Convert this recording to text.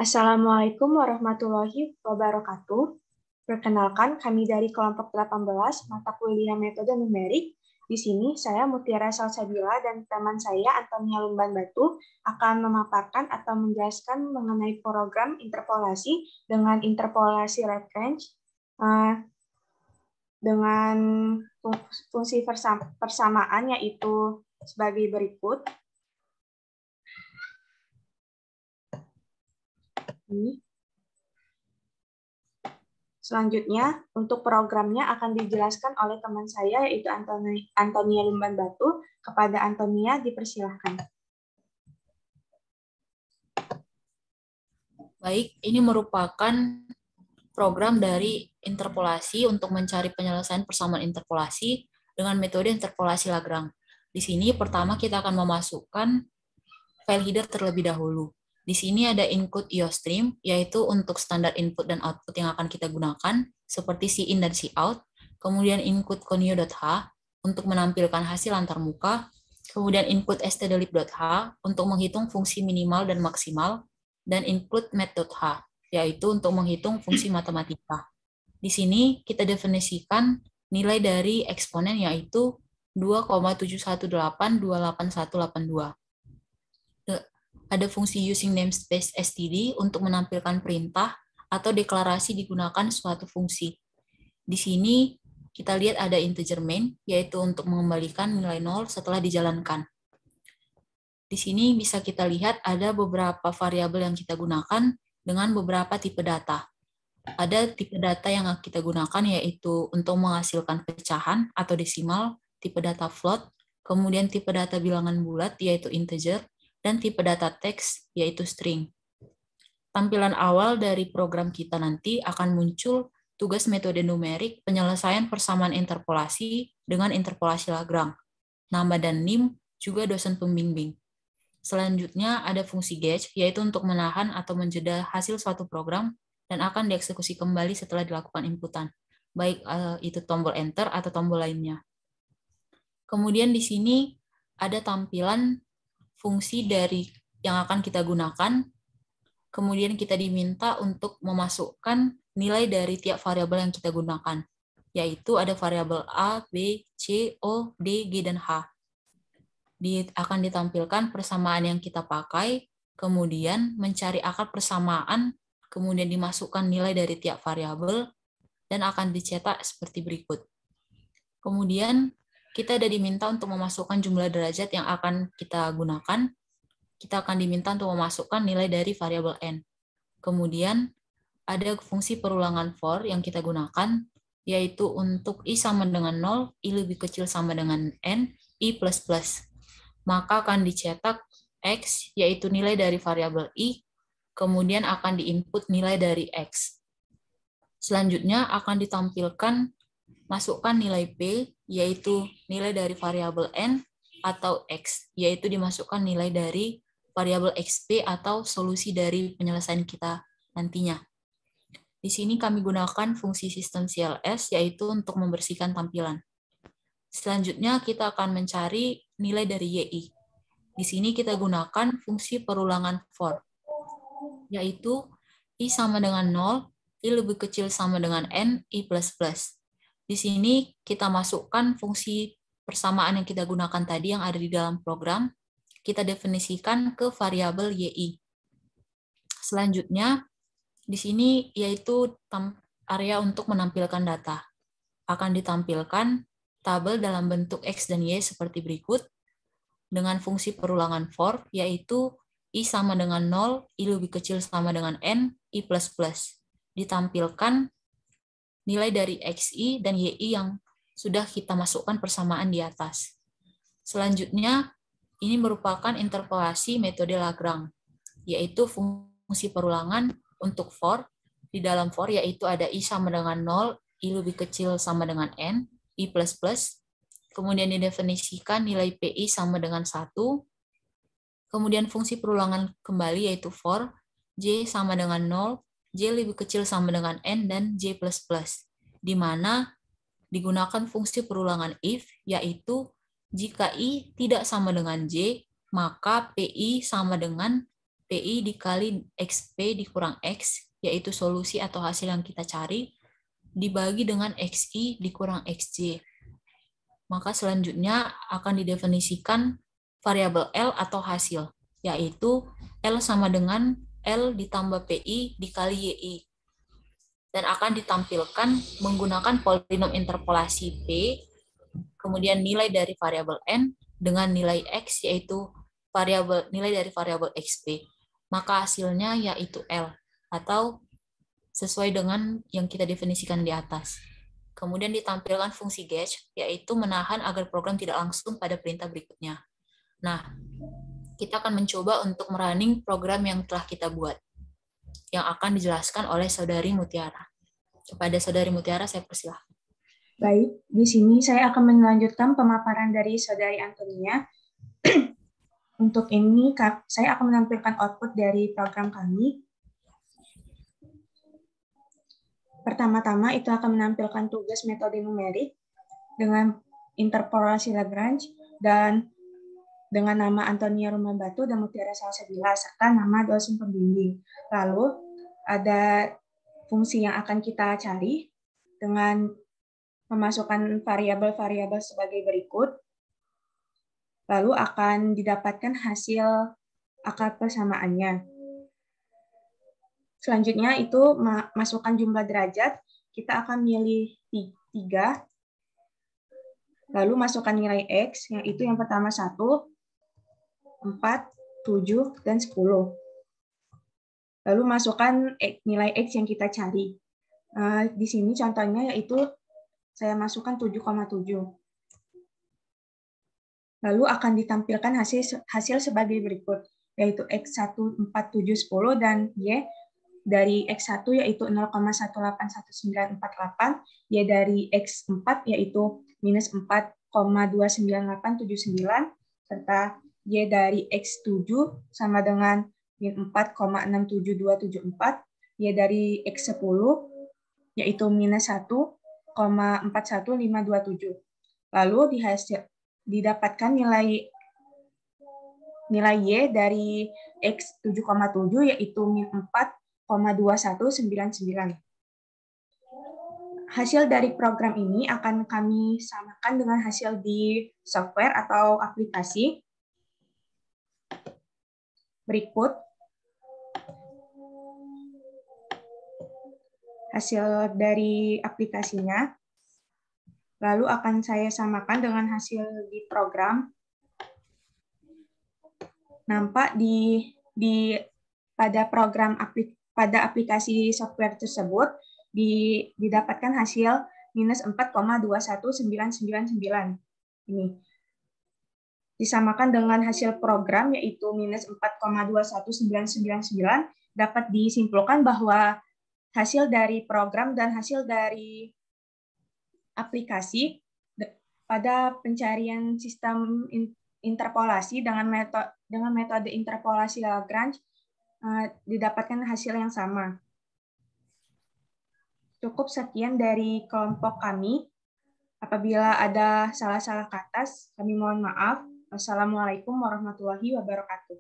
Assalamualaikum warahmatullahi wabarakatuh. Perkenalkan, kami dari kelompok 18 mata kuliah metode numerik. Di sini saya Mutiara Salsabila dan teman saya Antonia Lumban Batu akan memaparkan atau menjelaskan mengenai program interpolasi dengan interpolasi Lagrange dengan fungsi persamaan yaitu sebagai berikut. Selanjutnya, untuk programnya akan dijelaskan oleh teman saya, yaitu Antonia Lumban Batu. Kepada Antonia, dipersilahkan. Baik, ini merupakan program dari interpolasi untuk mencari penyelesaian persamaan interpolasi dengan metode interpolasi Lagrange. Di sini pertama kita akan memasukkan file header terlebih dahulu. Di sini ada input IOStream, yaitu untuk standar input dan output yang akan kita gunakan, seperti cin dan cout. Kemudian input conio.h untuk menampilkan hasil antarmuka. Kemudian input stdlib.h untuk menghitung fungsi minimal dan maksimal. Dan input math.h, yaitu untuk menghitung fungsi matematika. Di sini kita definisikan nilai dari eksponen, yaitu 2,718288182. Ada fungsi using namespace std untuk menampilkan perintah atau deklarasi digunakan suatu fungsi. Di sini kita lihat ada integer main, yaitu untuk mengembalikan nilai 0 setelah dijalankan. Di sini bisa kita lihat ada beberapa variabel yang kita gunakan dengan beberapa tipe data. Ada tipe data yang kita gunakan yaitu untuk menghasilkan pecahan atau desimal, tipe data float, kemudian tipe data bilangan bulat yaitu integer, dan tipe data teks yaitu string. Tampilan awal dari program kita nanti akan muncul tugas metode numerik penyelesaian persamaan interpolasi dengan interpolasi Lagrange. Nama dan NIM juga dosen pembimbing. Selanjutnya ada fungsi gauge, yaitu untuk menahan atau menjeda hasil suatu program dan akan dieksekusi kembali setelah dilakukan inputan, baik itu tombol enter atau tombol lainnya. Kemudian di sini ada tampilan fungsi dari yang akan kita gunakan, kemudian kita diminta untuk memasukkan nilai dari tiap variabel yang kita gunakan, yaitu ada variabel A, B, C, O, D, G, dan H. Akan ditampilkan persamaan yang kita pakai, kemudian mencari akar persamaan, kemudian dimasukkan nilai dari tiap variabel, dan akan dicetak seperti berikut. Kemudian kita ada diminta untuk memasukkan jumlah derajat yang akan kita gunakan. Kita akan diminta untuk memasukkan nilai dari variabel n. Kemudian ada fungsi perulangan for yang kita gunakan, yaitu untuk i sama dengan 0, i lebih kecil sama dengan n, i plus plus. Maka akan dicetak x, yaitu nilai dari variabel i, kemudian akan diinput nilai dari x. Selanjutnya akan ditampilkan masukkan nilai p, yaitu nilai dari variabel n, atau x, yaitu dimasukkan nilai dari variabel xp atau solusi dari penyelesaian kita nantinya. Di sini kami gunakan fungsi sistem CLS, yaitu untuk membersihkan tampilan. Selanjutnya kita akan mencari nilai dari YI. Di sini kita gunakan fungsi perulangan for, yaitu I sama dengan 0, I lebih kecil sama dengan N, I plus plus. Di sini kita masukkan fungsi persamaan yang kita gunakan tadi yang ada di dalam program, kita definisikan ke variabel YI. Selanjutnya, di sini yaitu area untuk menampilkan data. Akan ditampilkan tabel dalam bentuk X dan Y seperti berikut, dengan fungsi perulangan for, yaitu I sama dengan 0, I lebih kecil sama dengan N, I plus plus. Ditampilkan nilai dari XI dan YI yang sudah kita masukkan persamaan di atas. Selanjutnya, ini merupakan interpolasi metode Lagrange, yaitu fungsi perulangan untuk for. Di dalam for yaitu ada I sama dengan 0, I lebih kecil sama dengan N, I plus plus. Kemudian didefinisikan nilai PI sama dengan 1. Kemudian fungsi perulangan kembali yaitu for, J sama dengan 0, J lebih kecil sama dengan N, dan J++, di mana digunakan fungsi perulangan if, yaitu jika I tidak sama dengan J, maka PI sama dengan PI dikali XP dikurang X, yaitu solusi atau hasil yang kita cari, dibagi dengan XI dikurang XJ. Maka selanjutnya akan didefinisikan variabel L atau hasil, yaitu L sama dengan L ditambah PI dikali YI. Dan akan ditampilkan menggunakan polinom interpolasi P, kemudian nilai dari variabel N dengan nilai X, yaitu nilai dari variabel XP. Maka hasilnya yaitu L, atau sesuai dengan yang kita definisikan di atas. Kemudian ditampilkan fungsi gauge, yaitu menahan agar program tidak langsung pada perintah berikutnya. Nah, kita akan mencoba untuk merunning program yang telah kita buat, yang akan dijelaskan oleh Saudari Mutiara. Kepada Saudari Mutiara, saya persilahkan. Baik, di sini saya akan melanjutkan pemaparan dari Saudari Antonia. Untuk ini, saya akan menampilkan output dari program kami. Pertama-tama, itu akan menampilkan tugas metode numerik dengan interpolasi Lagrange dan dengan nama Antonia Rumahbatu dan Mutiara Salsabila, serta nama dosen pembimbing. Lalu, ada fungsi yang akan kita cari dengan memasukkan variabel-variabel sebagai berikut. Lalu akan didapatkan hasil akar persamaannya. Selanjutnya itu masukkan jumlah derajat, kita akan milih 3, lalu masukkan nilai X, yang itu yang pertama 1, 4, 7, dan 10. Lalu masukkan nilai X yang kita cari. Di sini contohnya yaitu saya masukkan 7,7. Lalu akan ditampilkan hasil sebagai berikut, yaitu X1, 4, 7, 10, dan Y dari X1 yaitu 0,181948, Y dari X4 yaitu minus 4,29879, serta Y dari X7 sama dengan min 4,67274, Y dari X10 yaitu minus 1,41527. Lalu didapatkan nilai Y dari X7,7 yaitu min 4,2199. Hasil dari program ini akan kami samakan dengan hasil di software atau aplikasi. Berikut hasil dari aplikasinya. Lalu akan saya samakan dengan hasil di program. Nampak pada aplikasi software tersebut didapatkan hasil minus 4,21999. Ini disamakan dengan hasil program yaitu minus 4,21999. Dapat disimpulkan bahwa hasil dari program dan hasil dari aplikasi pada pencarian sistem interpolasi dengan metode interpolasi Lagrange didapatkan hasil yang sama. Cukup sekian dari kelompok kami. Apabila ada salah-salah kata, kami mohon maaf. Wassalamualaikum warahmatullahi wabarakatuh.